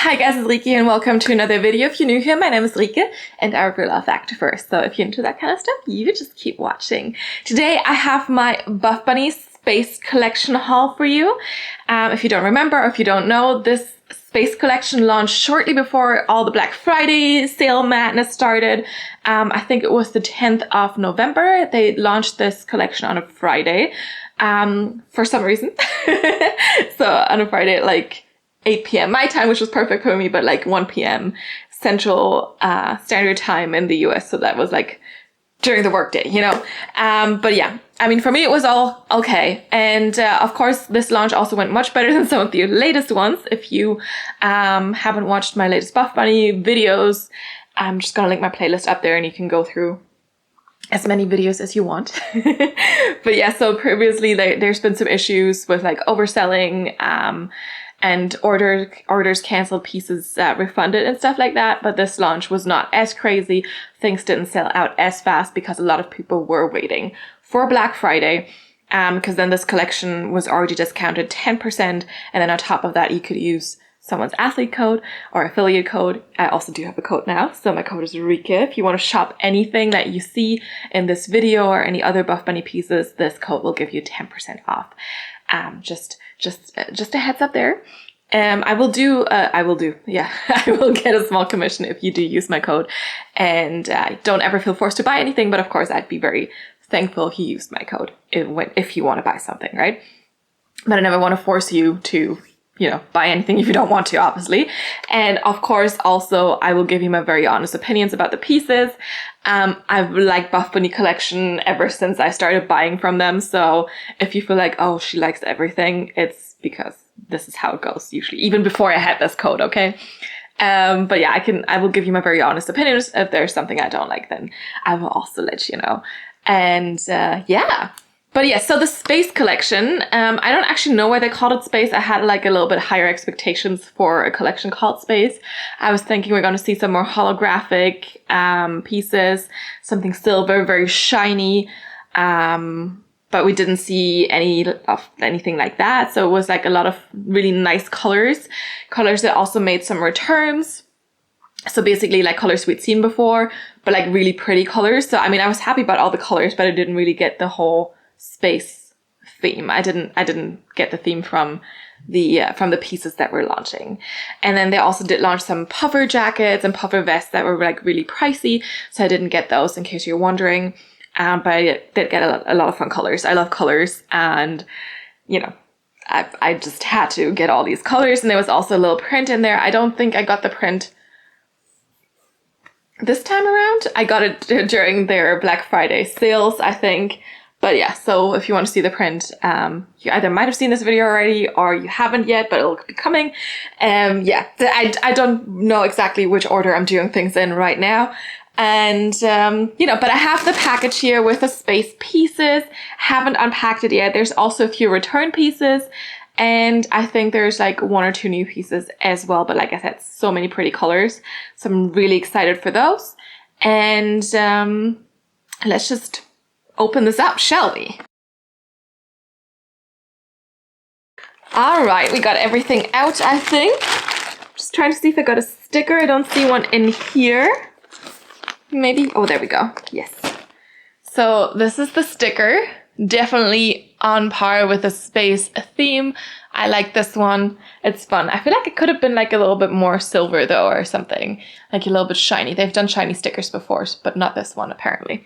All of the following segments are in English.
Hi guys, it's Rike and welcome to another video. If you're new here, my name is Rike and I review a lot of activewear. So if you're into that kind of stuff, you just keep watching. Today I have my Buffbunny Space Collection haul for you. If you don't remember or if you don't know, this Space Collection launched shortly before all the Black Friday sale madness started. I think it was the 10th of November. They launched this collection on a Friday for some reason. So on a Friday at like 8 p.m. my time, which was perfect for me, but like 1 p.m. Central Standard Time in the US. So that was like during the workday, you know. But yeah, I mean, for me, it was all okay. And of course, this launch also went much better than some of the latest ones. If you haven't watched my latest Buffbunny videos, I'm just going to link my playlist up there and you can go through as many videos as you want. But yeah, so previously there's been some issues with like overselling, and orders canceled, pieces refunded and stuff like that. But this launch was not as crazy. Things didn't sell out as fast because a lot of people were waiting for Black Friday. Because then this collection was already discounted 10%. And then on top of that, you could use someone's athlete code or affiliate code. I also do have a code now. So my code is Rike. If you want to shop anything that you see in this video or any other Buffbunny pieces, this code will give you 10% off. Just a heads up there. I will get a small commission if you do use my code. And don't ever feel forced to buy anything. But of course, I'd be very thankful if you used my code if you want to buy something, right? But I never want to force you to, buy anything if you don't want to, obviously. And of course, also, I will give you my very honest opinions about the pieces. I've liked Buffbunny Collection ever since I started buying from them. So if you feel like, oh, she likes everything, it's because this is how it goes usually, even before I had this code, okay? But yeah, I will give you my very honest opinions. If there's something I don't like, then I will also let you know. And yeah. But yeah, so the Space Collection, I don't actually know why they called it Space. I had like a little bit higher expectations for a collection called Space. I was thinking we're going to see some more holographic pieces, something silver, very shiny. But we didn't see anything like that. So it was like a lot of really nice colors that also made some returns. So basically like colors we'd seen before, but like really pretty colors. So I mean, I was happy about all the colors, but I didn't really get the whole space theme. I didn't get the theme from the pieces that we're launching. And then they also did launch some puffer jackets and puffer vests that were like really pricey. So I didn't get those, in case you're wondering. But I did get a lot of fun colors. I love colors, and I just had to get all these colors. And there was also a little print in there. I don't think I got the print this time around. I got it during their Black Friday sales, I think. But yeah, so if you want to see the print, you either might have seen this video already or you haven't yet, but it'll be coming. Yeah, I don't know exactly which order I'm doing things in right now. And, but I have the package here with the space pieces. Haven't unpacked it yet. There's also a few return pieces. And I think there's like 1 or 2 new pieces as well. But like I said, so many pretty colors. So I'm really excited for those. And let's just open this up, shall we? All right, we got everything out, I think. Just trying to see if I got a sticker. I don't see one in here. Maybe. Oh, there we go. Yes. So this is the sticker. Definitely on par with the space theme. I like this one. It's fun. I feel like it could have been like a little bit more silver though, or something. Like a little bit shiny. They've done shiny stickers before, but not this one apparently.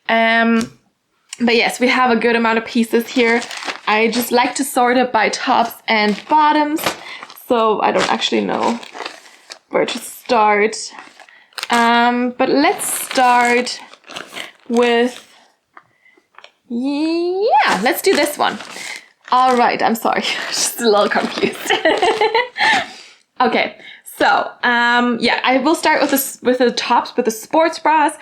But yes, we have a good amount of pieces here. I just like to sort it by tops and bottoms. So I don't actually know where to start. But let's start with, yeah, let's do this one. All right, I'm sorry, just a little confused. Okay, so, yeah, I will start with the tops, with the sports bras.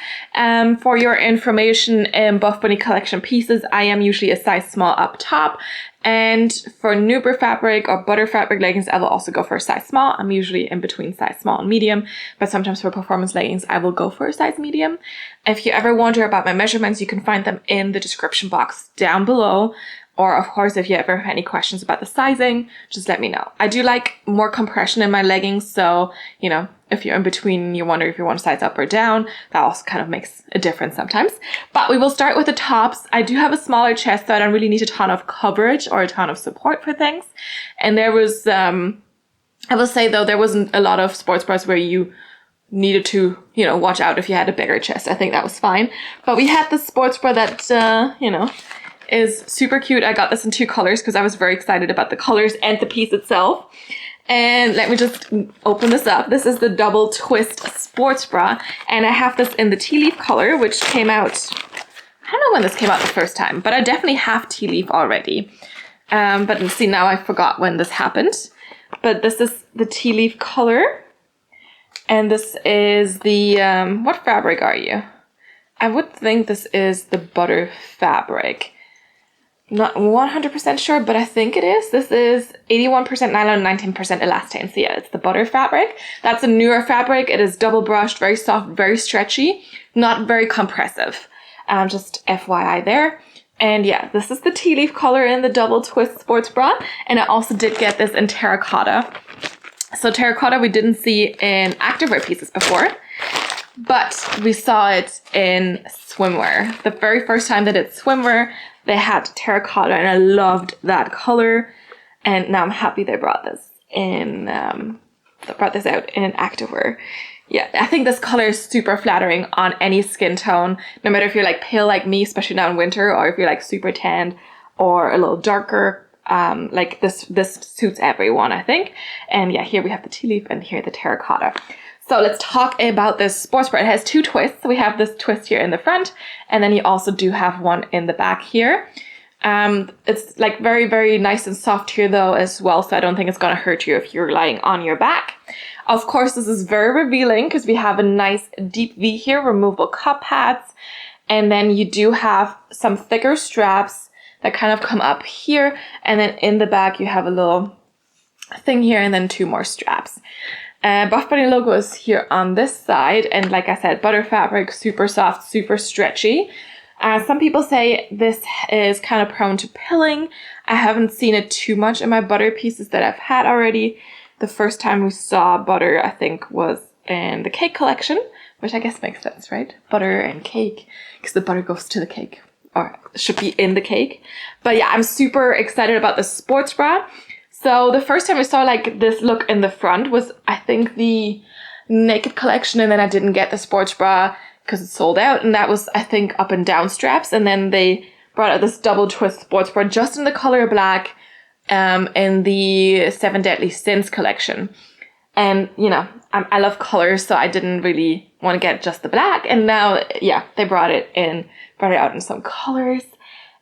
For your information, in Buffbunny Collection pieces, I am usually a size small up top. And for Nuber fabric or butter fabric leggings, I will also go for a size small. I'm usually in between size small and medium, but sometimes for performance leggings, I will go for a size medium. If you ever wonder about my measurements, you can find them in the description box down below. Or of course, if you ever have any questions about the sizing, just let me know. I do like more compression in my leggings. So, you know, if you're in between, you wonder if you want to size up or down, that also kind of makes a difference sometimes. But we will start with the tops. I do have a smaller chest, so I don't really need a ton of coverage or a ton of support for things. And there was, I will say though, there wasn't a lot of sports bras where you needed to, you know, watch out if you had a bigger chest. I think that was fine. But we had this sports bra that, you know, is super cute. I got this in 2 colors because I was very excited about the colors and the piece itself. And let me just open this up. This is the double twist sports bra, and I have this in the tea leaf color, which came out, I don't know when this came out the first time, but I definitely have tea leaf already. But see, now I forgot when this happened. But this is the tea leaf color, and this is the, what fabric are you? I would think this is the butter fabric. Not 100% sure, but I think it is. This is 81% nylon, 19% elastane. So yeah, it's the butter fabric. That's a newer fabric. It is double brushed, very soft, very stretchy, not very compressive. Just FYI there. And yeah, this is the tea leaf color in the double twist sports bra. And I also did get this in terracotta. So terracotta we didn't see in activewear pieces before, but we saw it in swimwear. The very first time that it's swimwear, they had terracotta, and I loved that color. And now I'm happy they brought this in, out in activewear. Yeah, I think this color is super flattering on any skin tone, no matter if you're like pale like me, especially now in winter, or if you're like super tanned or a little darker. Like this suits everyone, I think. And yeah, here we have the tea leaf and here the terracotta. So let's talk about this sports bra. It has 2 twists. So we have this twist here in the front, and then you also do have one in the back here. It's like very, very nice and soft here though as well. So I don't think it's going to hurt you if you're lying on your back. Of course, this is very revealing because we have a nice deep V here, removable cup pads. And then you do have some thicker straps that kind of come up here. And then in the back, you have a little thing here and then 2 more straps. Buffbunny logo is here on this side, and like I said, butter fabric, super soft, super stretchy. Some people say this is kind of prone to pilling. I haven't seen it too much in my butter pieces that I've had already. The first time we saw butter, I think, was in the cake collection, which I guess makes sense, right? Butter and cake, because the butter goes to the cake, or should be in the cake. But yeah, I'm super excited about the sports bra. So the first time I saw like this look in the front was, I think, the naked collection, and then I didn't get the sports bra because it sold out, and that was, I think, up and down straps. And then they brought out this double twist sports bra just in the color black, in the 7 Deadly Sins collection. And you know, I love colors, so I didn't really want to get just the black. And now, yeah, they brought it out in some colors.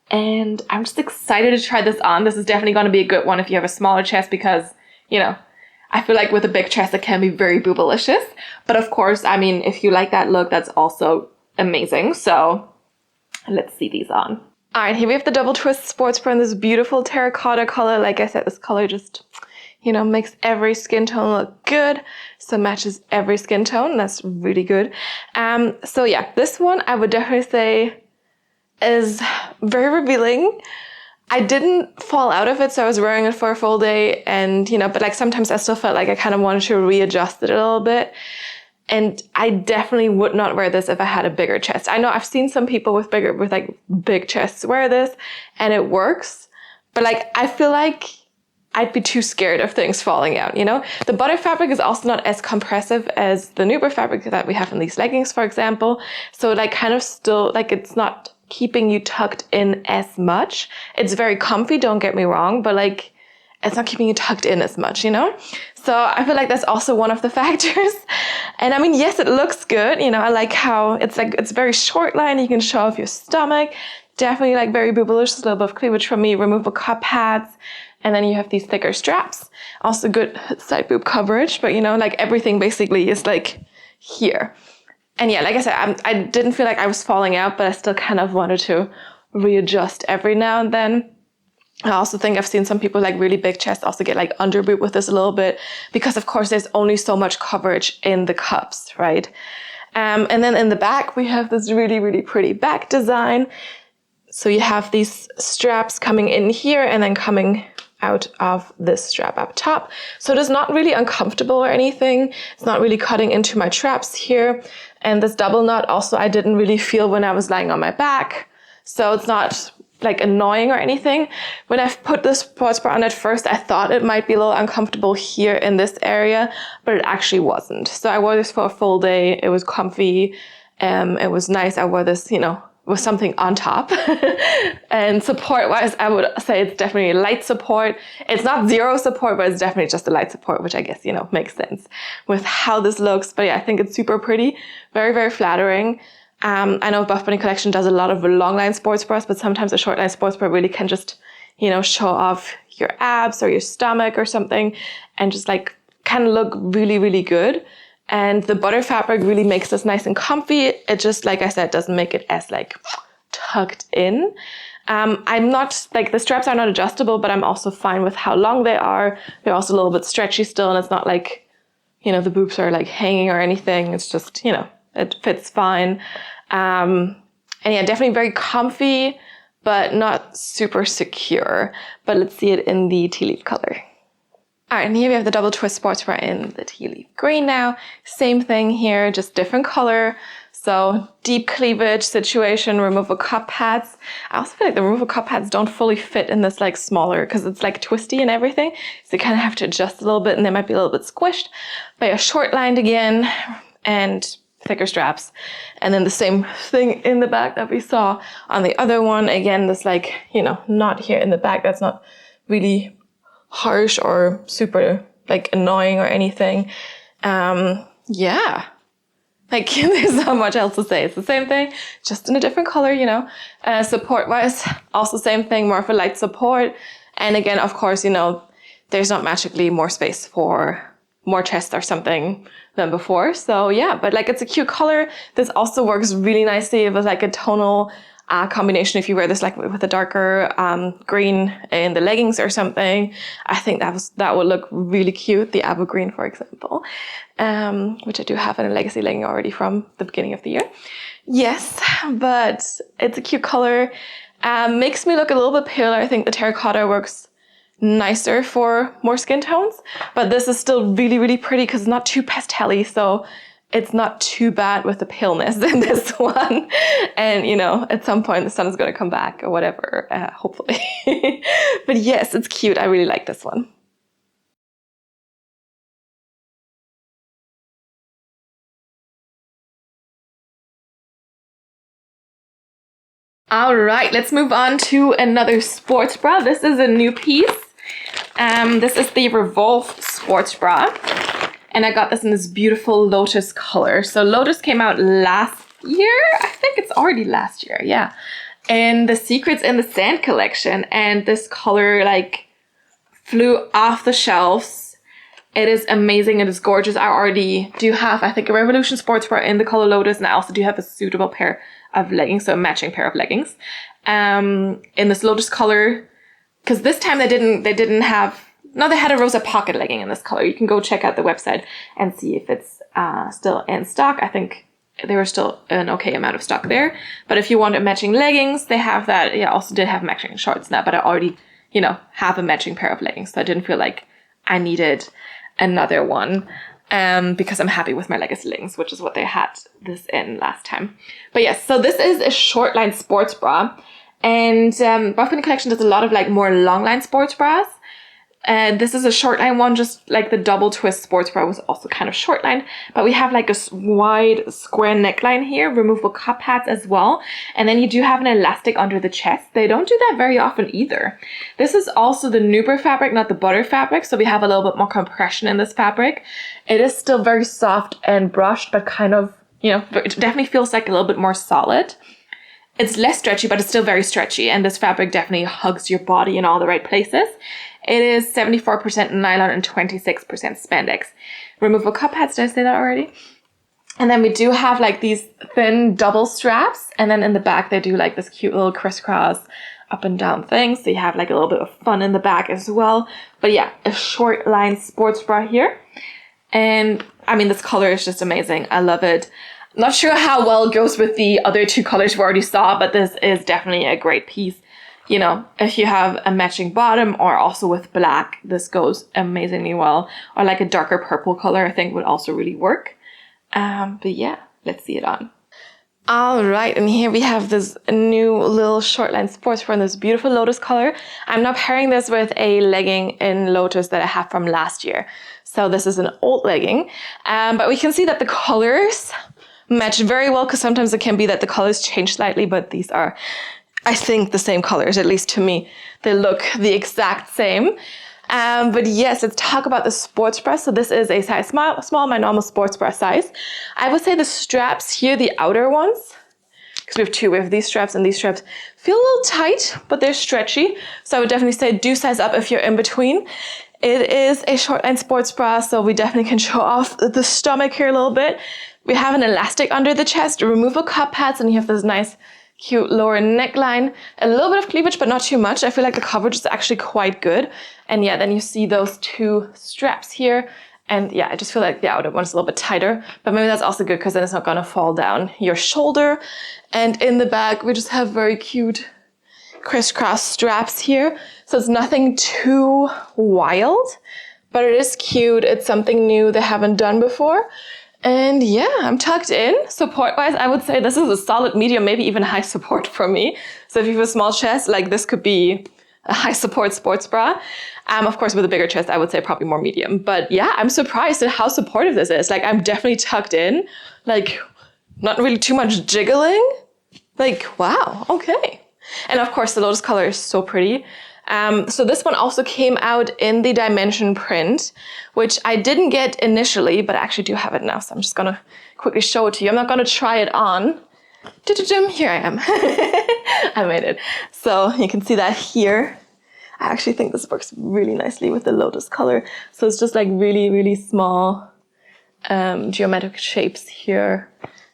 And I'm just excited to try this on. This is definitely going to be a good one if you have a smaller chest because, you know, I feel like with a big chest, it can be very boobalicious. But of course, I mean, if you like that look, that's also amazing. So let's see these on. All right, here we have the double twist sports bra in this beautiful terracotta color. Like I said, this color just, you know, makes every skin tone look good. So matches every skin tone. That's really good. So yeah, this one I would definitely say is very revealing. I didn't fall out of it, so I was wearing it for a full day, and you know, but like sometimes I still felt like I kind of wanted to readjust it a little bit. And I definitely would not wear this if I had a bigger chest. I know I've seen some people with like big chests wear this and it works, but like I feel like I'd be too scared of things falling out, you know? The butter fabric is also not as compressive as the Nuber fabric that we have in these leggings, for example. So like kind of still, like it's not keeping you tucked in as much. It's very comfy, don't get me wrong, but like it's not keeping you tucked in as much, you know? So I feel like that's also one of the factors. And I mean, yes, it looks good. You know, I like how it's like, it's very short line. You can show off your stomach. Definitely like very boobalicious, a little bit of cleavage from me, removable cup pads. And then you have these thicker straps. Also good side boob coverage, but you know, like everything basically is like here. And yeah, like I said, I didn't feel like I was falling out, but I still kind of wanted to readjust every now and then. I also think I've seen some people like really big chest also get like under boob with this a little bit, because of course there's only so much coverage in the cups, right? And then in the back, we have this really, really pretty back design. So you have these straps coming in here and then coming out of this strap up top. So it is not really uncomfortable or anything. It's not really cutting into my traps here. And this double knot also I didn't really feel when I was lying on my back. So it's not like annoying or anything. When I put this sports bra on at first, I thought it might be a little uncomfortable here in this area, but it actually wasn't. So I wore this for a full day. It was comfy. It was nice. I wore this, you know, with something on top. And support-wise, I would say it's definitely light support. It's not zero support, but it's definitely just a light support, which I guess, you know, makes sense with how this looks. But yeah, I think it's super pretty. Very, very flattering. I know Buffbunny Collection does a lot of long line sports bras, but sometimes a short line sports bra really can just, you know, show off your abs or your stomach or something and just like can look really, really good. And the butter fabric really makes this nice and comfy. It just, like I said, doesn't make it as like tucked in. I'm not, like the straps are not adjustable, but I'm also fine with how long they are. They're also a little bit stretchy still, and it's not like, you know, the boobs are like hanging or anything. It's just, you know, it fits fine. And yeah, definitely very comfy, but not super secure. But let's see it in the tea leaf color. All right, and here we have the double twist sports bra in the tea leaf green now. Same thing here, just different color. So deep cleavage situation, removable cup pads. I also feel like the removable cup pads don't fully fit in this like smaller because it's like twisty and everything. So you kind of have to adjust a little bit and they might be a little bit squished. But yeah, short lined again and thicker straps. And then the same thing in the back that we saw on the other one. Again, this like, you know, knot here in the back that's not really harsh or super like annoying or anything. Yeah, like there's not much else to say. It's the same thing, just in a different color, you know. Support wise, also same thing, more of a light support. And again, of course, you know, there's not magically more space for more chest or something than before. So yeah, but like it's a cute color. This also works really nicely with like a tonal combination. If you wear this like with a darker green in the leggings or something, I think that would look really cute. The apple green, for example, which I do have in a legacy legging already from the beginning of the year. Yes, but it's a cute color. Makes me look a little bit paler. I think the terracotta works nicer for more skin tones, but this is still really, really pretty because it's not too pastel-y, so it's not too bad with the paleness in this one. And, you know, at some point the sun is going to come back or whatever, hopefully. But yes, it's cute. I really like this one. All right, let's move on to another sports bra. This is a new piece. This is the Revolve Sports Bra. And I got this in this beautiful lotus color. So lotus came out last year. I think it's already last year, yeah. And the Secrets in the Sand collection. And this color like flew off the shelves. It is amazing. It is gorgeous. I already do have, I think, a Revolution Sports Bra in the color lotus. And I also do have a suitable pair of leggings, so a matching pair of leggings. In this lotus color. Because this time they didn't have, no, they had a Rosa pocket legging in this color. You can go check out the website and see if it's still in stock. I think there was still an okay amount of stock there. But if you want matching leggings, they have that. Yeah, also did have matching shorts now, but I already, you know, have a matching pair of leggings. So I didn't feel like I needed another one because I'm happy with my legacy leggings, which is what they had this in last time. But yes, so this is a short line sports bra. And Buffbunny Collection does a lot of like more long line sports bras. And this is a short line one, just like the double twist sports bra was also kind of short line. But we have like a wide square neckline here, removable cup pads as well. And then you do have an elastic under the chest. They don't do that very often either. This is also the Nuber fabric, not the butter fabric. So we have a little bit more compression in this fabric. It is still very soft and brushed, but kind of, you know, it definitely feels like a little bit more solid. It's less stretchy, but it's still very stretchy. And this fabric definitely hugs your body in all the right places. It is 74% nylon and 26% spandex. Removable cup pads, did I say that already? And then we do have like these thin double straps. And then in the back, they do like this cute little crisscross up and down thing. So you have like a little bit of fun in the back as well. But yeah, a short line sports bra here. And I mean, this color is just amazing. I love it. Not sure how well it goes with the other two colors we already saw, but this is definitely a great piece. You know, if you have a matching bottom or also with black, this goes amazingly well. Or like a darker purple color, I think would also really work. But yeah, let's see it on. All right, and here we have this new little shortline sports bra in this beautiful lotus color. I'm now pairing this with a legging in lotus that I have from last year. So this is an old legging, but we can see that the colors match very well, because sometimes it can be that the colors change slightly, but these are, I think, the same colors, at least to me. They look the exact same. But yes, let's talk about the sports bra. So this is a size small, my normal sports bra size. I would say the straps here, the outer ones, because we have two, we have these straps and these straps, feel a little tight, but they're stretchy. So I would definitely say do size up if you're in between. It is a shortline sports bra, so we definitely can show off the stomach here a little bit. We have an elastic under the chest, removable cup pads, and you have this nice cute lower neckline, a little bit of cleavage, but not too much. I feel like the coverage is actually quite good. And yeah, then you see those two straps here. And yeah, I just feel like the outer one's a little bit tighter, but maybe that's also good because then it's not gonna fall down your shoulder. And in the back, we just have very cute crisscross straps here. So it's nothing too wild, but it is cute. It's something new they haven't done before. And yeah, I'm tucked in. Support-wise, I would say this is a solid medium, maybe even high support for me. So if you have a small chest, like this could be a high support sports bra. Of course, with a bigger chest, I would say probably more medium. But yeah, I'm surprised at how supportive this is. Like, I'm definitely tucked in. Like, not really too much jiggling. Like, wow, okay. And of course, the lotus color is so pretty. So this one also came out in the dimension print, which I didn't get initially, but I actually do have it now. So I'm just gonna quickly show it to you. I'm not gonna try it on. Here I am. I made it. So you can see that here. I actually think this works really nicely with the lotus color. So it's just like really, really small geometric shapes here.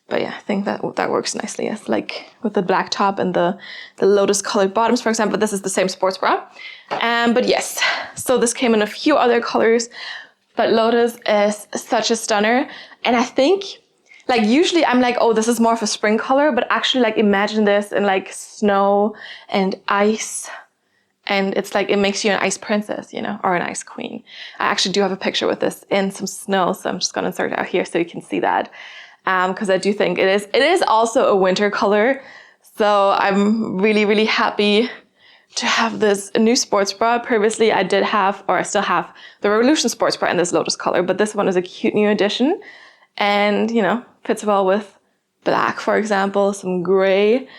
But yeah, I think that works nicely. It's like with the black top and the lotus colored bottoms, for example. This is the same sports bra. But yes, so this came in a few other colors, but lotus is such a stunner. And I think, like, usually I'm like, oh, this is more of a spring color, but actually, like, imagine this in like snow and ice. And it's like, it makes you an ice princess, you know, or an ice queen. I actually do have a picture with this in some snow, so I'm just gonna insert it out here so you can see that. Because I do think it is also a winter color. So I'm really, really happy to have this new sports bra. Previously, I did have, or I still have, the Revolution sports bra in this lotus color, but this one is a cute new addition. And, you know, fits well with black, for example, some gray,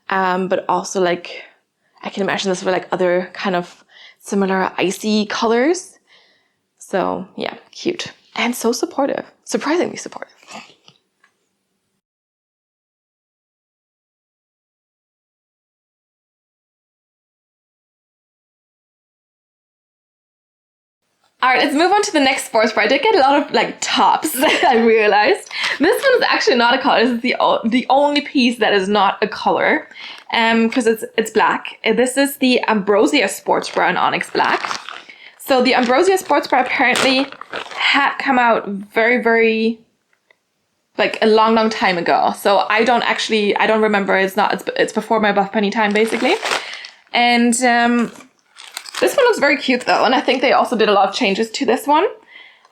but also like, I can imagine this for like other kind of similar icy colors. So yeah, cute. And so supportive, surprisingly supportive. All right, let's move on to the next sports bra. I did get a lot of like tops, I realized. This one is actually not a color. This is the only piece that is not a color, because it's black. This is the Ambrosia Sports Bra in Onyx Black. So the Ambrosia Sports Bra apparently had come out very, very, like a long, long time ago. So I don't remember. It's before my Buffbunny time, basically. And this one looks very cute though, and I think they also did a lot of changes to this one.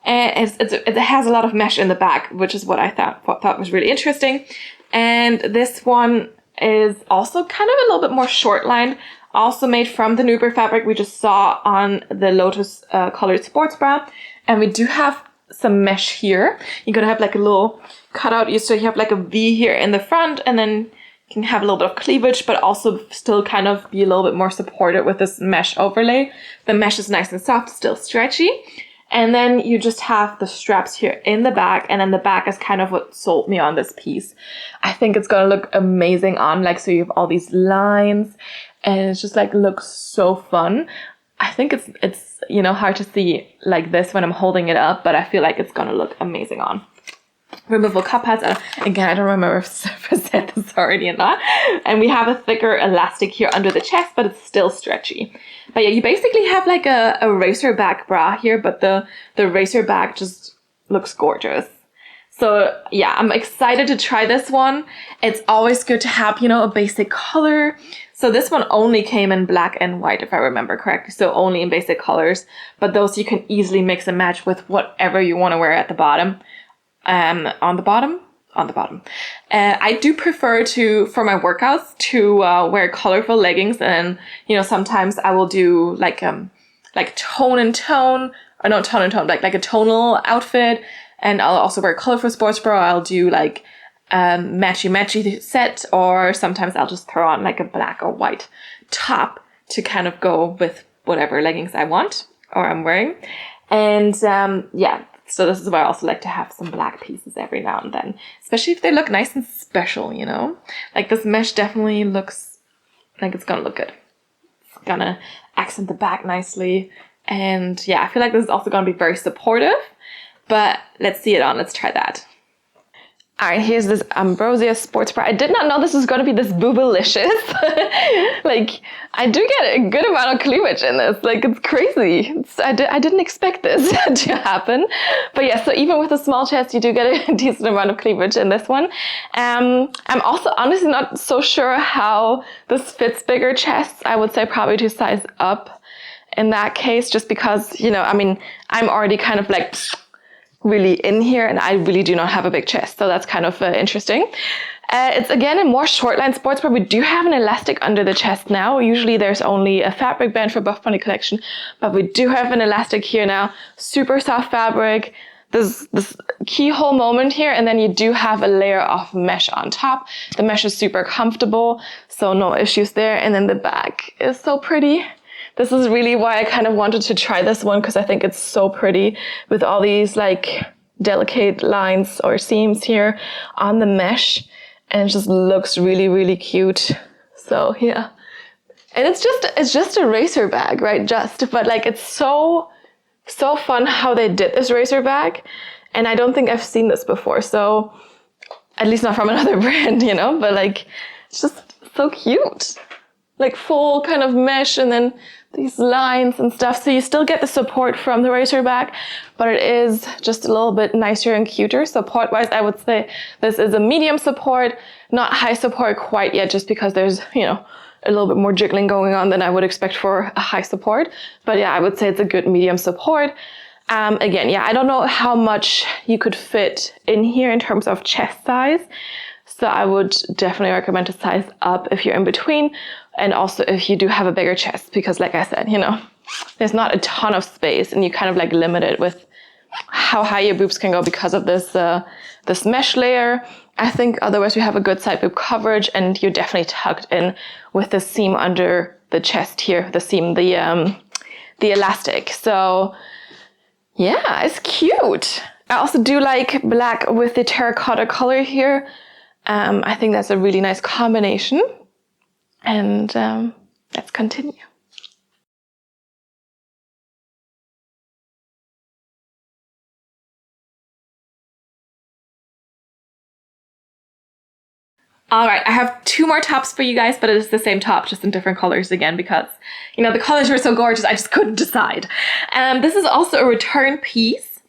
And it has a lot of mesh in the back, which is what I thought was really interesting. And this one is also kind of a little bit more short line, also made from the Nuber fabric we just saw on the Lotus colored sports bra. And we do have some mesh here. You're gonna have like a little cutout, so you have like a V here in the front, and then can have a little bit of cleavage, but also still kind of be a little bit more supported with this mesh overlay. The mesh is nice and soft, still stretchy. And then you just have the straps here in the back, and then the back is kind of what sold me on this piece. I think it's gonna look amazing on, like, so you have all these lines, and it's just like looks so fun. I think it's you know, hard to see like this when I'm holding it up, but I feel like it's gonna look amazing on. Removable cup pads. Again, I don't remember if I said this already or not. And we have a thicker elastic here under the chest, but it's still stretchy. But yeah, you basically have like a racer back bra here, but the racer back just looks gorgeous. So yeah, I'm excited to try this one. It's always good to have, you know, a basic color. So this one only came in black and white, if I remember correctly. So only in basic colors, but those you can easily mix and match with whatever you want to wear at the bottom. On the bottom. I do prefer for my workouts to wear colorful leggings, and you know, sometimes I will do like tone and tone, or not tone and tone, like a tonal outfit. And I'll also wear colorful sports bra. I'll do like matchy set, or sometimes I'll just throw on like a black or white top to kind of go with whatever leggings I want or I'm wearing. And yeah, so this is why I also like to have some black pieces every now and then, especially if they look nice and special, you know? Like this mesh definitely looks like it's gonna look good. It's gonna accent the back nicely. And yeah, I feel like this is also gonna be very supportive. But let's see it on. Let's try that. All right, here's this Ambrosia Sports Bra. I did not know this was going to be this boobalicious. Like, I do get a good amount of cleavage in this. Like, it's crazy. I didn't expect this to happen. But yeah, so even with a small chest, you do get a decent amount of cleavage in this one. I'm also honestly not so sure how this fits bigger chests. I would say probably to size up in that case, just because, you know, I mean, I'm already kind of like really in here, and I really do not have a big chest, so that's kind of interesting. It's again a more short line sports bra. We do have an elastic under the chest now. Usually there's only a fabric band for Buffbunny Collection, but we do have an elastic here now. Super soft fabric. There's this keyhole moment here, and then you do have a layer of mesh on top. The mesh is super comfortable, so no issues there. And then the back is so pretty. This is really why I kind of wanted to try this one, because I think it's so pretty with all these like delicate lines or seams here on the mesh, and it just looks really, really cute. So yeah, and it's just a racer bag, right? But like it's so fun how they did this racer bag, and I don't think I've seen this before. So at least not from another brand, you know. But like it's just so cute, like full kind of mesh, and then these lines and stuff. So you still get the support from the racer back, but it is just a little bit nicer and cuter. Support wise, I would say this is a medium support, not high support quite yet, just because there's, you know, a little bit more jiggling going on than I would expect for a high support. But yeah, I would say it's a good medium support. Again, yeah, I don't know how much you could fit in here in terms of chest size. So I would definitely recommend to size up if you're in between, and also if you do have a bigger chest, because like I said, you know, there's not a ton of space, and you kind of like limit it with how high your boobs can go because of this this mesh layer. I think otherwise we have a good side boob coverage, and you're definitely tucked in with the seam under the chest here, the seam, the elastic. So yeah, it's cute. I also do like black with the terracotta color here. I think that's a really nice combination. And let's continue. All right, I have two more tops for you guys, but it is the same top, just in different colors again, because, you know, the colors were so gorgeous, I just couldn't decide. This is also a return piece,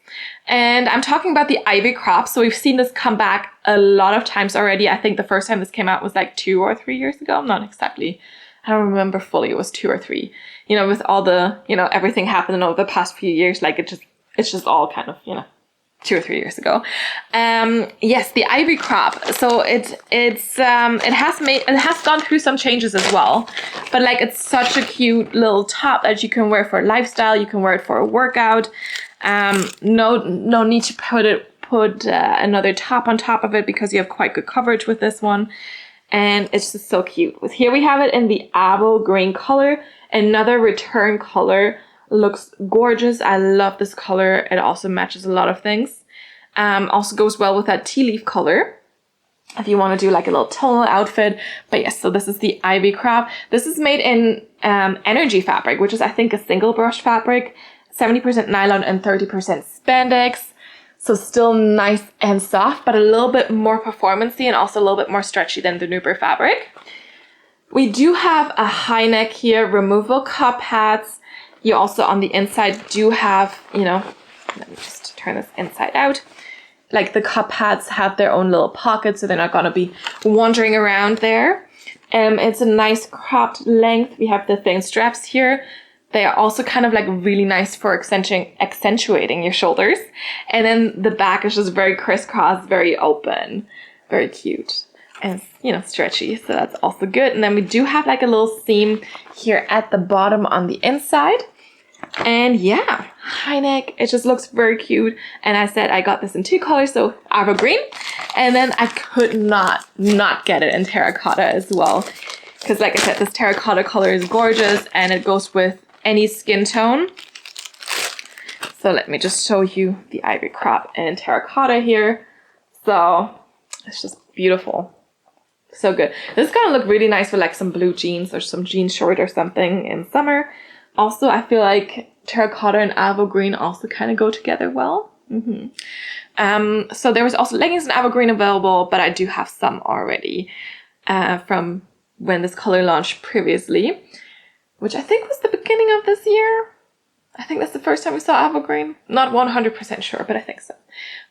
and I'm talking about the ivy crop. So we've seen this come back a lot of times already. I think the first time this came out was like 2 or 3 years ago. I'm not exactly, I don't remember fully. It was 2 or 3. You know, with all the, you know, everything happening over the past few years, like it's just all kind of, you know, 2 or 3 years ago. Yes, the ivy crop. So it has gone through some changes as well, but like it's such a cute little top that you can wear for lifestyle. You can wear it for a workout. No need to put another top on top of it, because you have quite good coverage with this one, and it's just so cute. Here we have it in the apple green color, another return color. Looks gorgeous. I love this color. It also matches a lot of things. Also goes well with that tea leaf color if you want to do like a little tonal outfit. But yes, so this is the ivy crop. This is made in energy fabric, which is I think a single brush fabric, 70% nylon and 30% spandex. So still nice and soft, but a little bit more performancey and also a little bit more stretchy than the Nuber fabric. We do have a high neck here, removable cup hats. You also on the inside do have, you know, let me just turn this inside out, like the cup pads have their own little pockets, so they're not gonna be wandering around there. It's a nice cropped length. We have the thin straps here. They are also kind of like really nice for accentuating your shoulders. And then the back is just very crisscross, very open, very cute. And you know, stretchy, so that's also good. And then we do have like a little seam here at the bottom on the inside. And yeah, high neck, it just looks very cute. And I said I got this in 2 colors, so avocado green. And then I could not get it in terracotta as well. Because like I said, this terracotta color is gorgeous and it goes with any skin tone. So let me just show you the ivory crop in terracotta here. So it's just beautiful. So good. This is gonna look really nice with like some blue jeans or some jean short or something in summer. Also, I feel like terracotta and avocado green also kind of go together well. So there was also leggings in avocado green available, but I do have some already from when this color launched previously, which I think was the beginning of this year. I think that's the first time we saw avocado green. Not 100% sure, but I think so.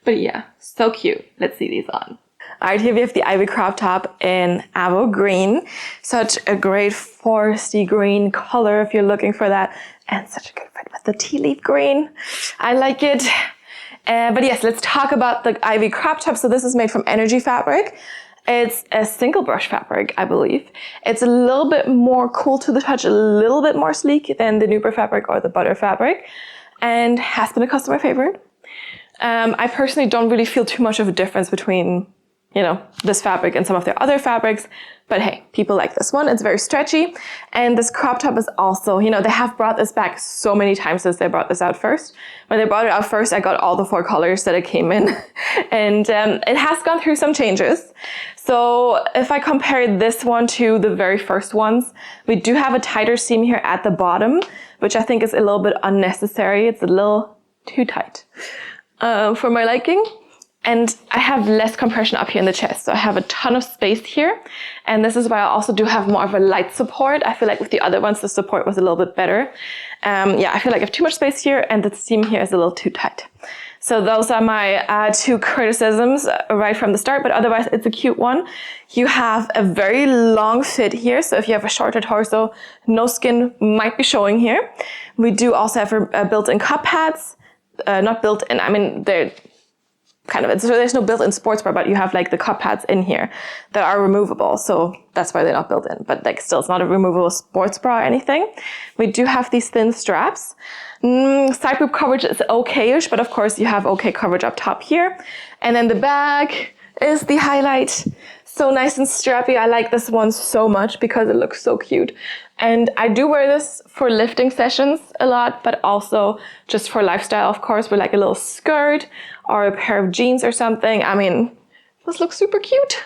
But yeah, so cute. Let's see these on. All right, here we have the ivy crop top in avocado green. Such a great foresty green color if you're looking for that. And such a good fit with the tea leaf green. I like it. But yes, let's talk about the ivy crop top. So this is made from energy fabric. It's a single brush fabric, I believe. It's a little bit more cool to the touch, a little bit more sleek than the Nuber fabric or the butter fabric, and has been a customer favorite. I personally don't really feel too much of a difference between, you know, this fabric and some of their other fabrics, but hey, people like this one. It's very stretchy. And this crop top is also, you know, they have brought this back so many times since they brought this out first. When they brought it out first, I got all the 4 colors that it came in. And it has gone through some changes. So if I compare this one to the very first ones, we do have a tighter seam here at the bottom, which I think is a little bit unnecessary. It's a little too tight for my liking. And I have less compression up here in the chest. So I have a ton of space here. And this is why I also do have more of a light support. I feel like with the other ones, the support was a little bit better. Yeah, I feel like I have too much space here and the seam here is a little too tight. So those are my 2 criticisms right from the start, but otherwise it's a cute one. You have a very long fit here. So if you have a shorter torso, no skin might be showing here. We do also have a built-in cup pads. Not built-in, I mean, they're kind of, so there's no built-in sports bra, but you have like the cup pads in here that are removable. So that's why they're not built in, but like still it's not a removable sports bra or anything. We do have these thin straps. Side boob coverage is okay-ish, but of course you have okay coverage up top here. And then the bag is the highlight. So nice and strappy. I like this one so much because it looks so cute. And I do wear this for lifting sessions a lot, but also just for lifestyle, of course, with like a little skirt or a pair of jeans or something. I mean, this looks super cute.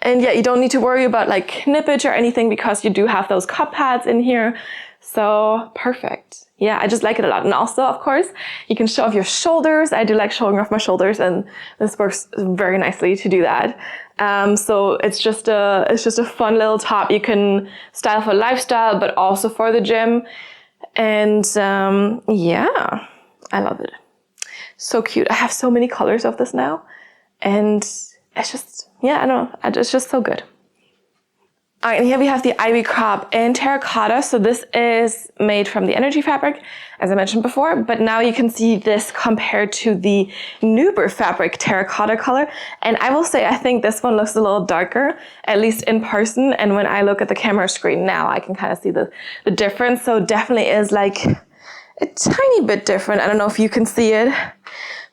And yeah, you don't need to worry about like knippage or anything because you do have those cup pads in here. So perfect. Yeah, I just like it a lot. And also, of course, you can show off your shoulders. I do like showing off my shoulders, and this works very nicely to do that. So it's just a fun little top you can style for lifestyle, but also for the gym. And yeah, I love it. So cute. I have so many colors of this now, and it's just, yeah, I don't know, it's just so good. All right, and here we have the ivy crop in terracotta. So this is made from the energy fabric, as I mentioned before, but now you can see this compared to the Nuber fabric terracotta color. And I will say, I think this one looks a little darker, at least in person. And when I look at the camera screen now, I can kind of see the difference. So it definitely is like a tiny bit different. I don't know if you can see it.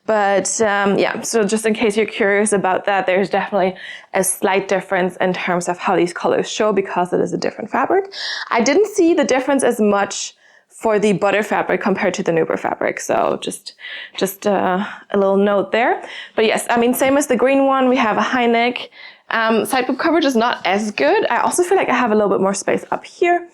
But yeah, so just in case you're curious about that, there's definitely a slight difference in terms of how these colors show because it is a different fabric. I didn't see the difference as much for the butter fabric compared to the Nuber fabric. So just a little note there. But yes, I mean, same as the green one, we have a high neck. Side boob coverage is not as good. I also feel like I have a little bit more space up here.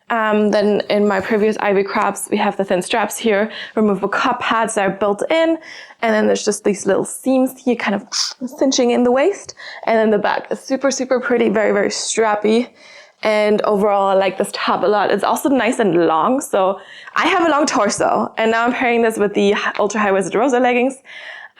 Then in my previous ivy crops, we have the thin straps here, removable cup pads that are built in, and then there's just these little seams here kind of cinching in the waist. And then the back is super, super pretty, very, very strappy. And overall, I like this top a lot. It's also nice and long. So I have a long torso, and now I'm pairing this with the ultra high waisted Rosa leggings.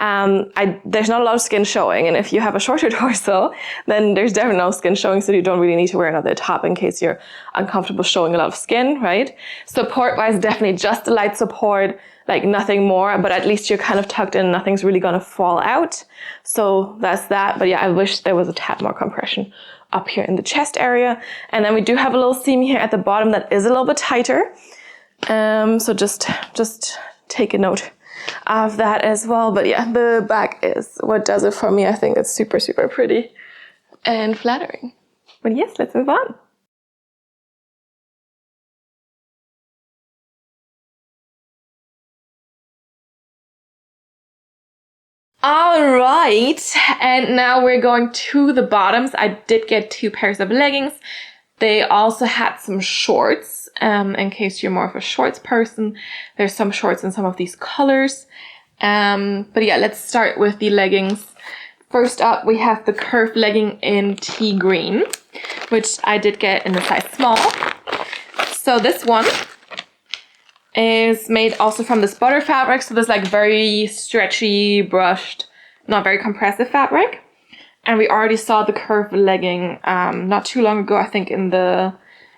There's not a lot of skin showing, and if you have a shorter torso, then there's definitely no skin showing, so you don't really need to wear another top in case you're uncomfortable showing a lot of skin, right? Support-wise, definitely just a light support, like nothing more, but at least you're kind of tucked in, nothing's really gonna fall out. So that's that, but yeah, I wish there was a tad more compression up here in the chest area. And then we do have a little seam here at the bottom that is a little bit tighter. So just take a note of that as well. But yeah, the back is what does it for me. I think it's super, super pretty and flattering. But yes, let's move on. All right, and now we're going to the bottoms. I did get 2 pairs of leggings. They also had some shorts, in case you're more of a shorts person. There's some shorts in some of these colors. But yeah, let's start with the leggings. First up, we have the curved legging in tea green, which I did get in the size small. So this one is made also from this butter fabric. So this like very stretchy, brushed, not very compressive fabric. And we already saw the curved legging not too long ago, I think in the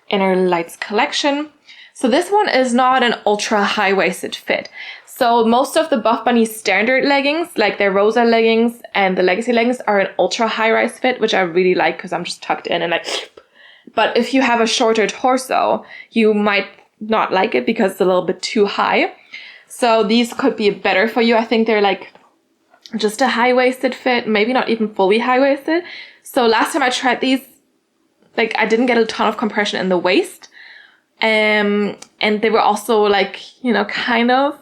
Inner Lights collection. So this one is not an ultra high-waisted fit. So most of the Buffbunny standard leggings, like their Rosa leggings and the Legacy leggings, are an ultra high-rise fit, which I really like because I'm just tucked in and like. But if you have a shorter torso, you might not like it because it's a little bit too high. So these could be better for you. I think they're like just a high-waisted fit, maybe not even fully high-waisted. So last time I tried these, like I didn't get a ton of compression in the waist. And they were also like, you know, kind of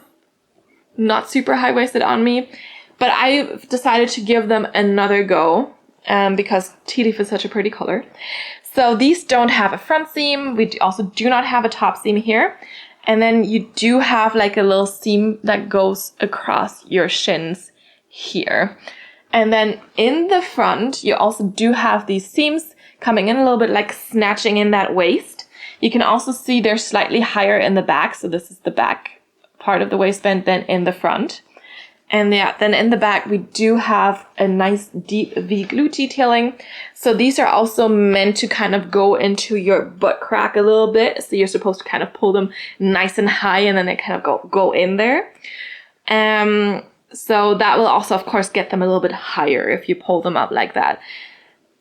not super high-waisted on me. But I decided to give them another go because tea leaf is such a pretty color. So these don't have a front seam. We also do not have a top seam here. And then you do have like a little seam that goes across your shins here. And then in the front, you also do have these seams coming in a little bit, like snatching in that waist. You can also see they're slightly higher in the back. So this is the back part of the waistband than in the front. And yeah, then in the back, we do have a nice deep V-glute detailing. So these are also meant to kind of go into your butt crack a little bit. So you're supposed to kind of pull them nice and high and then they kind of go in there. So that will also, of course, get them a little bit higher if you pull them up like that.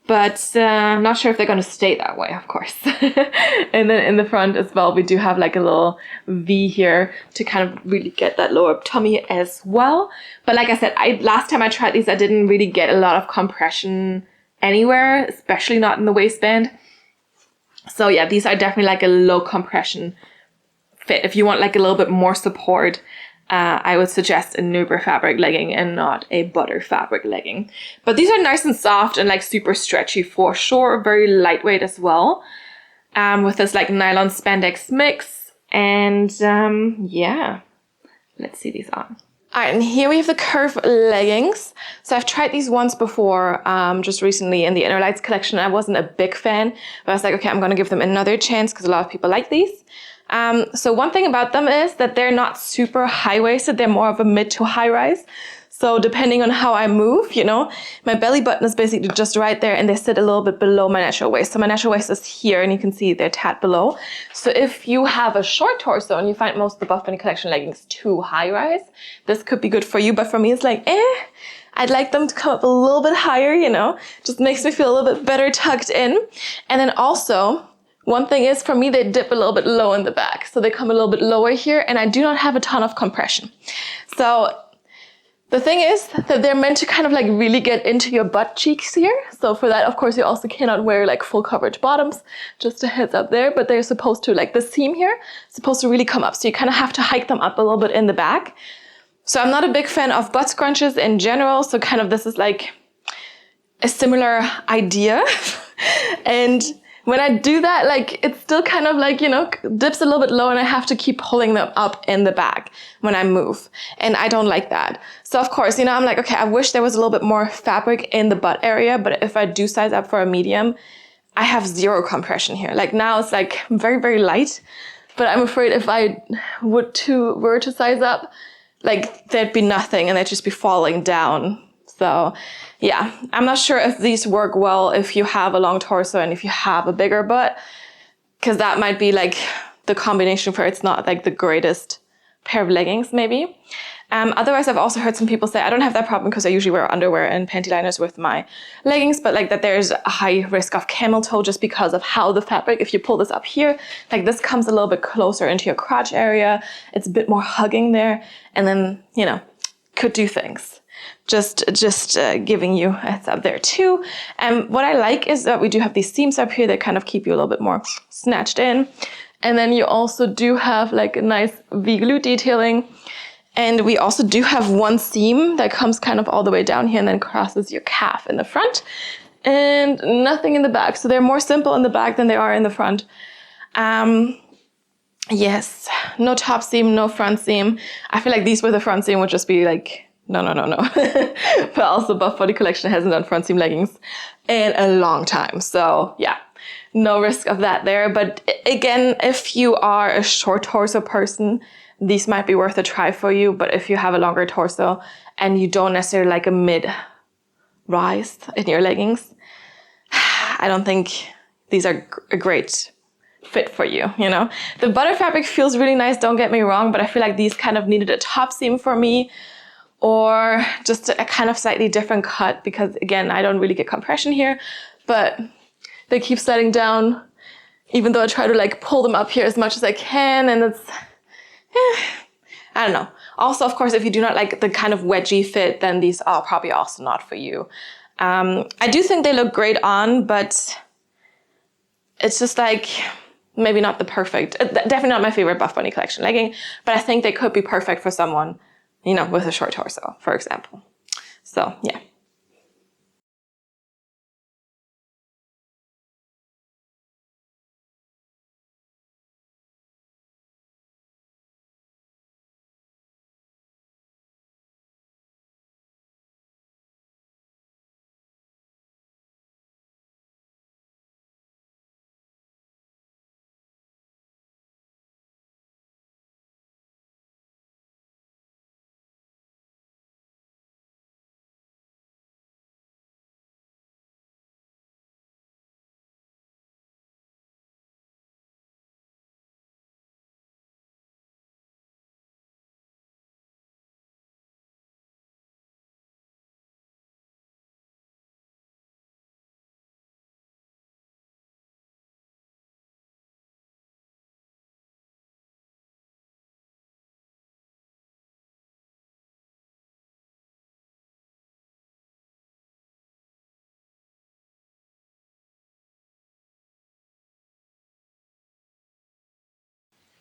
But I'm not sure if they're going to stay that way, of course. And then in the front as well, we do have like a little V here to kind of really get that lower tummy as well. But like I said, last time I tried these, I didn't really get a lot of compression anywhere, especially not in the waistband. So yeah, these are definitely like a low compression fit. If you want like a little bit more support, I would suggest a Nuber fabric legging and not a butter fabric legging. But these are nice and soft and like super stretchy for sure. Very lightweight as well. With this like nylon spandex mix. And yeah, let's see these on. All right, and here we have the curved leggings. So I've tried these once before, just recently in the Inner Lights collection. I wasn't a big fan, but I was like, okay, I'm going to give them another chance because a lot of people like these. So one thing about them is that they're not super high-waisted. They're more of a mid to high-rise. So depending on how I move, you know, my belly button is basically just right there and they sit a little bit below my natural waist. So my natural waist is here and you can see they're a tad below. So if you have a short torso and you find most of the Buffbunny Collection leggings too high-rise, this could be good for you. But for me, it's like, I'd like them to come up a little bit higher, you know, just makes me feel a little bit better tucked in. And then also, one thing is, for me, they dip a little bit low in the back. So they come a little bit lower here, and I do not have a ton of compression. So the thing is that they're meant to kind of like really get into your butt cheeks here. So for that, of course, you also cannot wear like full coverage bottoms, just a heads up there. But they're supposed to, like the seam here, supposed to really come up. So you kind of have to hike them up a little bit in the back. So I'm not a big fan of butt scrunches in general. So kind of this is like a similar idea. And when I do that, like, it's still kind of like, you know, dips a little bit low and I have to keep pulling them up in the back when I move. And I don't like that. So of course, you know, I'm like, okay, I wish there was a little bit more fabric in the butt area, but if I do size up for a medium, I have zero compression here. Like now it's like very, very light, but I'm afraid if I were to size up, like there'd be nothing and they'd just be falling down. So yeah, I'm not sure if these work well if you have a long torso and if you have a bigger butt, because that might be like the combination where it's not like the greatest pair of leggings maybe. Otherwise, I've also heard some people say, I don't have that problem because I usually wear underwear and panty liners with my leggings, but like that there's a high risk of camel toe just because of how the fabric, if you pull this up here, like this comes a little bit closer into your crotch area. It's a bit more hugging there. And then, you know, could do things. Just giving you a heads up there too. And what I like is that we do have these seams up here that kind of keep you a little bit more snatched in. And then you also do have like a nice V-glute detailing. And we also do have one seam that comes kind of all the way down here and then crosses your calf in the front and nothing in the back. So they're more simple in the back than they are in the front. Yes, no top seam, no front seam. I feel like these with a front seam would just be like, no. But also Buffbunny Collection hasn't done front seam leggings in a long time. So yeah, no risk of that there. But again, if you are a short torso person, these might be worth a try for you, but if you have a longer torso and you don't necessarily like a mid-rise in your leggings, I don't think these are a great fit for you, you know? The butter fabric feels really nice, don't get me wrong, but I feel like these kind of needed a top seam for me or just a kind of slightly different cut because, again, I don't really get compression here, but they keep sliding down even though I try to like pull them up here as much as I can, and it's... I don't know. Also, of course, if you do not like the kind of wedgie fit, then these are probably also not for you. I do think they look great on, but it's just like maybe not the perfect, definitely not my favorite Buffbunny Collection legging, but I think they could be perfect for someone, you know, with a short torso, for example. So yeah.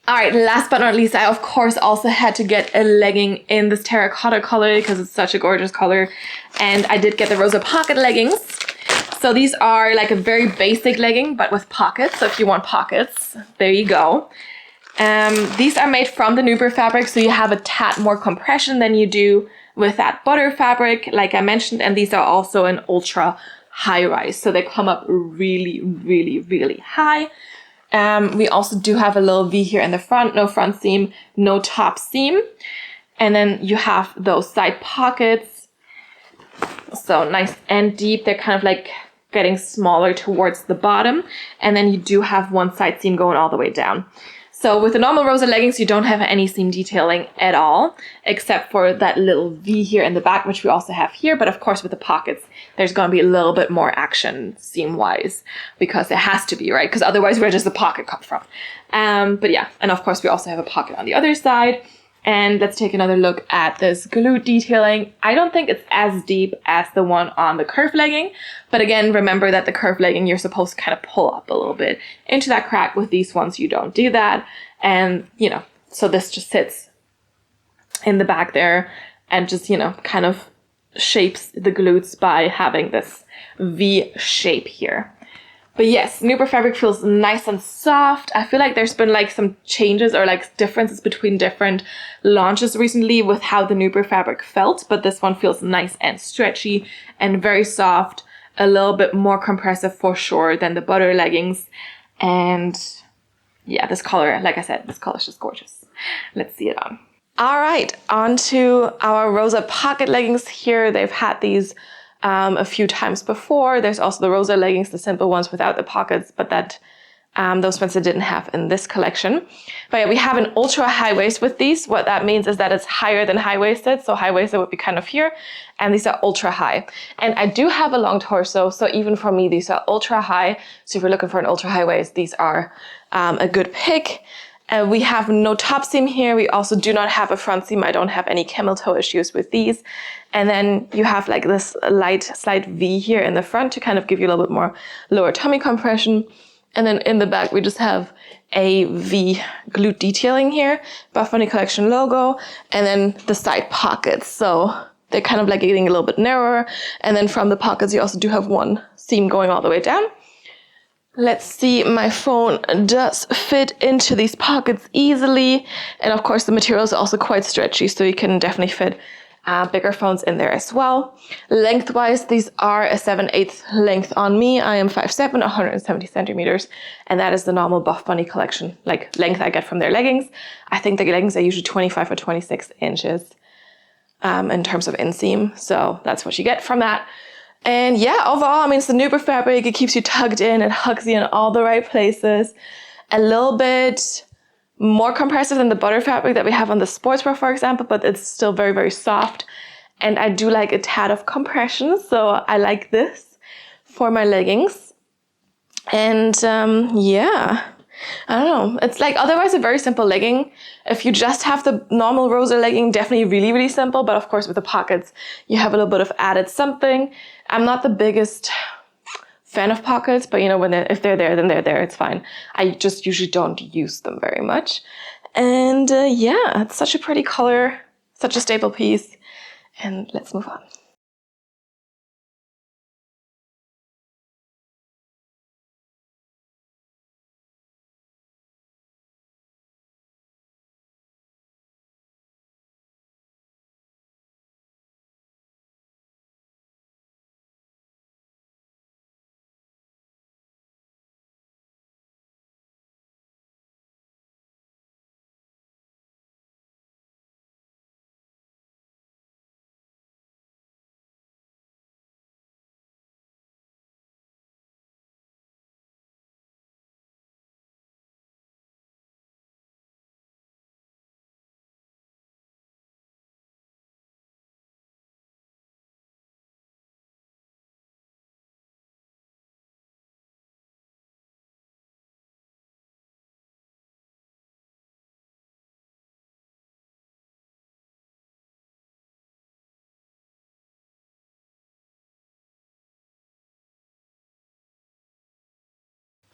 All right, last but not least, I of course also had to get a legging in this terracotta color because it's such a gorgeous color. And I did get the Rosa pocket leggings. So these are like a very basic legging, but with pockets. So if you want pockets, there you go. These are made from the Nuber fabric, so you have a tad more compression than you do with that butter fabric, like I mentioned. And these are also an ultra high rise. So they come up really, really, really high. We also do have a little V here in the front, no front seam, no top seam. And then you have those side pockets. So nice and deep. They're kind of like getting smaller towards the bottom. And then you do have one side seam going all the way down. So with the normal Rosa leggings, you don't have any seam detailing at all, except for that little V here in the back, which we also have here. But of course, with the pockets, there's going to be a little bit more action seam-wise, because it has to be, right? Because otherwise, where does the pocket come from? But yeah, and of course, we also have a pocket on the other side. And let's take another look at this glute detailing. I don't think it's as deep as the one on the curve legging. But again, remember that the curve legging, you're supposed to kind of pull up a little bit into that crack. With these ones, you don't do that. And, you know, so this just sits in the back there and just, you know, kind of shapes the glutes by having this V shape here. But yes, Nuber fabric feels nice and soft. I feel like there's been like some changes or like differences between different launches recently with how the Nuber fabric felt. But this one feels nice and stretchy and very soft. A little bit more compressive for sure than the butter leggings. And yeah, this color, like I said, this color is just gorgeous. Let's see it on. All right, on to our Rosa pocket leggings here. They've had these a few times before. There's also the Rosa leggings, the simple ones without the pockets, but those ones I didn't have in this collection. But yeah, we have an ultra high waist with these. What that means is that it's higher than high waisted. So high waisted would be kind of here, and these are ultra high. And I do have a long torso, so even for me, these are ultra high. So if you're looking for an ultra high waist, these are a good pick. We have no top seam here. We also do not have a front seam. I don't have any camel toe issues with these. And then you have like this slight V here in the front to kind of give you a little bit more lower tummy compression. And then in the back, we just have a V glute detailing here, Buffbunny Collection logo, and then the side pockets. So they're kind of like getting a little bit narrower. And then from the pockets, you also do have one seam going all the way down. Let's see, my phone does fit into these pockets easily. And of course, the material is also quite stretchy, so you can definitely fit bigger phones in there as well. Lengthwise, these are a 7/8 length on me. I am 5'7", 170 centimeters, and that is the normal Buffbunny Collection like length I get from their leggings. I think the leggings are usually 25 or 26 inches in terms of inseam, so that's what you get from that. And yeah, overall, I mean, it's the Nuber fabric. It keeps you tugged in. It hugs you in all the right places. A little bit more compressive than the butter fabric that we have on the sports bra, for example, but it's still very, very soft. And I do like a tad of compression, so I like this for my leggings. And yeah, I don't know. It's like otherwise a very simple legging. If you just have the normal Rosa legging, definitely really, really simple. But of course, with the pockets, you have a little bit of added something. I'm not the biggest fan of pockets, but you know, if they're there, then they're there. It's fine. I just usually don't use them very much. And yeah, it's such a pretty color, such a staple piece. And let's move on.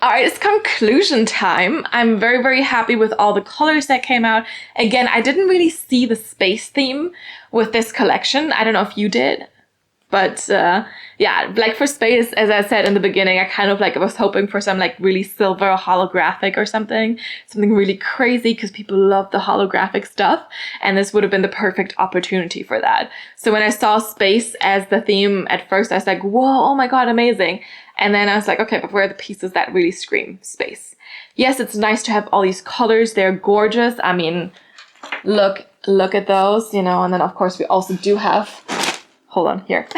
All right, it's conclusion time. I'm very, very happy with all the colors that came out. Again, I didn't really see the space theme with this collection. I don't know if you did. But yeah, like for space, as I said in the beginning, I kind of like was hoping for some like really silver holographic or something really crazy because people love the holographic stuff. And this would have been the perfect opportunity for that. So when I saw space as the theme at first, I was like, whoa, oh my God, amazing. And then I was like, okay, but where are the pieces that really scream space? Yes, it's nice to have all these colors. They're gorgeous. I mean, look at those, you know, and then of course we also do have, hold on here,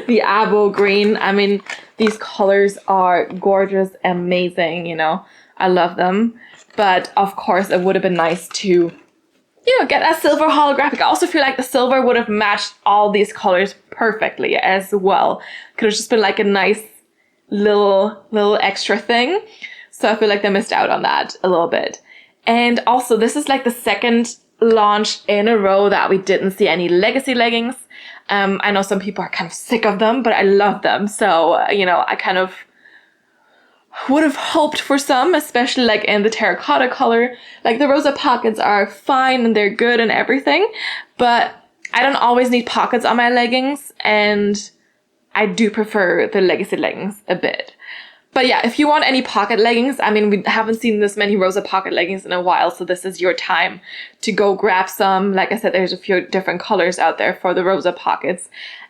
the avo green. I mean, these colors are gorgeous, amazing, you know, I love them. But of course it would have been nice to, you know, get that silver holographic. I also feel like the silver would have matched all these colors perfectly as well. Could have just been like a nice little extra thing. So I feel like they missed out on that a little bit. And also this is like the second launch in a row that we didn't see any legacy leggings. I know some people are kind of sick of them, but I love them. So, you know, I kind of would have hoped for some, especially like in the terracotta color. Like the Rosa pockets are fine and they're good and everything, but I don't always need pockets on my leggings, and I do prefer the legacy leggings a bit. But yeah, if you want any pocket leggings, I mean, we haven't seen this many Rosa pocket leggings in a while, so this is your time to go grab some. Like I said, there's a few different colors out there for the Rosa pockets,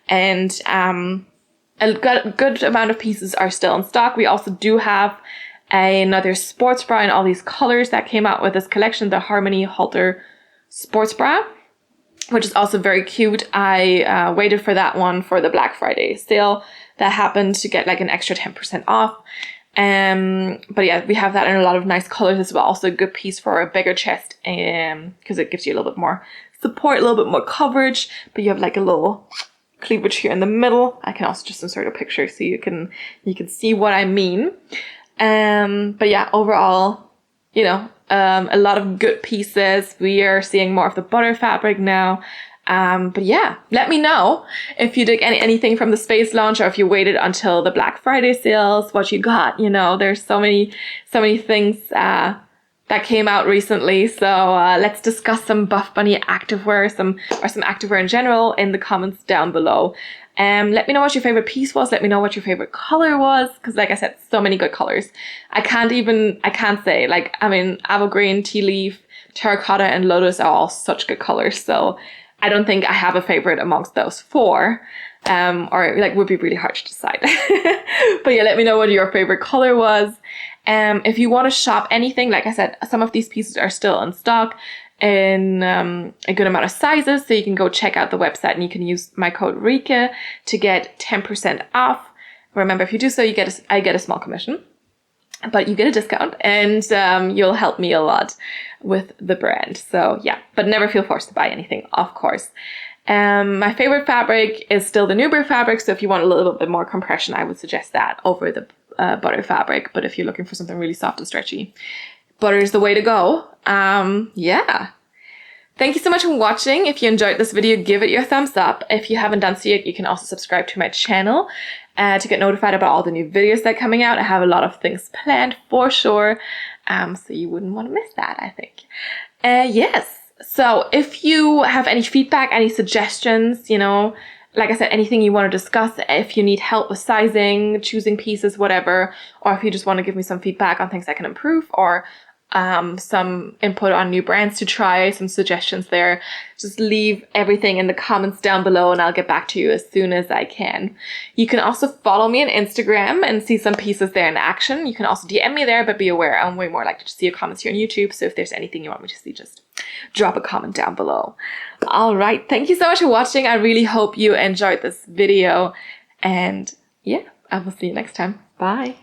and a good amount of pieces are still in stock. We also do have another sports bra in all these colors that came out with this collection, the Harmony Halter Sports Bra, which is also very cute. I waited for that one for the Black Friday sale that happened to get like an extra 10% off. But yeah, we have that in a lot of nice colors as well. Also a good piece for a bigger chest, because it gives you a little bit more support, a little bit more coverage, but you have like a little cleavage here in the middle. I can also just insert a picture so you can see what I mean. But yeah, overall, you know, a lot of good pieces. We are seeing more of the butter fabric now. But yeah, let me know if you did anything from the space launch, or if you waited until the Black Friday sales, what you got. You know, there's so many things that came out recently. So let's discuss some Buffbunny activewear, some activewear in general in the comments down below. Let me know what your favorite piece was. Let me know what your favorite color was, because like I said, so many good colors. I can't say, like, I mean, apple green, tea leaf, terracotta, and lotus are all such good colors. So I don't think I have a favorite amongst those four, or like would be really hard to decide. But yeah, let me know what your favorite color was. If you want to shop anything, like I said, some of these pieces are still in stock in a good amount of sizes, so you can go check out the website and you can use my code RIKE to get 10% off. Remember, if you do so, I get a small commission, but you get a discount, and you'll help me a lot with the brand. So yeah, but never feel forced to buy anything, of course. My favorite fabric is still the Nuber fabric, so if you want a little bit more compression, I would suggest that over the butter fabric. But if you're looking for something really soft and stretchy, butter is the way to go. Yeah. Thank you so much for watching. If you enjoyed this video, give it your thumbs up. If you haven't done so yet, you can also subscribe to my channel to get notified about all the new videos that are coming out. I have a lot of things planned for sure, so you wouldn't want to miss that, I think. Yes, so if you have any feedback, any suggestions, you know, like I said, anything you want to discuss, if you need help with sizing, choosing pieces, whatever, or if you just want to give me some feedback on things I can improve, or some input on new brands to try, some suggestions there, just leave everything in the comments down below and I'll get back to you as soon as I can. You can also follow me on Instagram and see some pieces there in action. You can also DM me there, but be aware I'm way more likely to see your comments here on YouTube, so if there's anything you want me to see, just drop a comment down below. All right, thank you so much for watching. I really hope you enjoyed this video, and yeah, I will see you next time. Bye.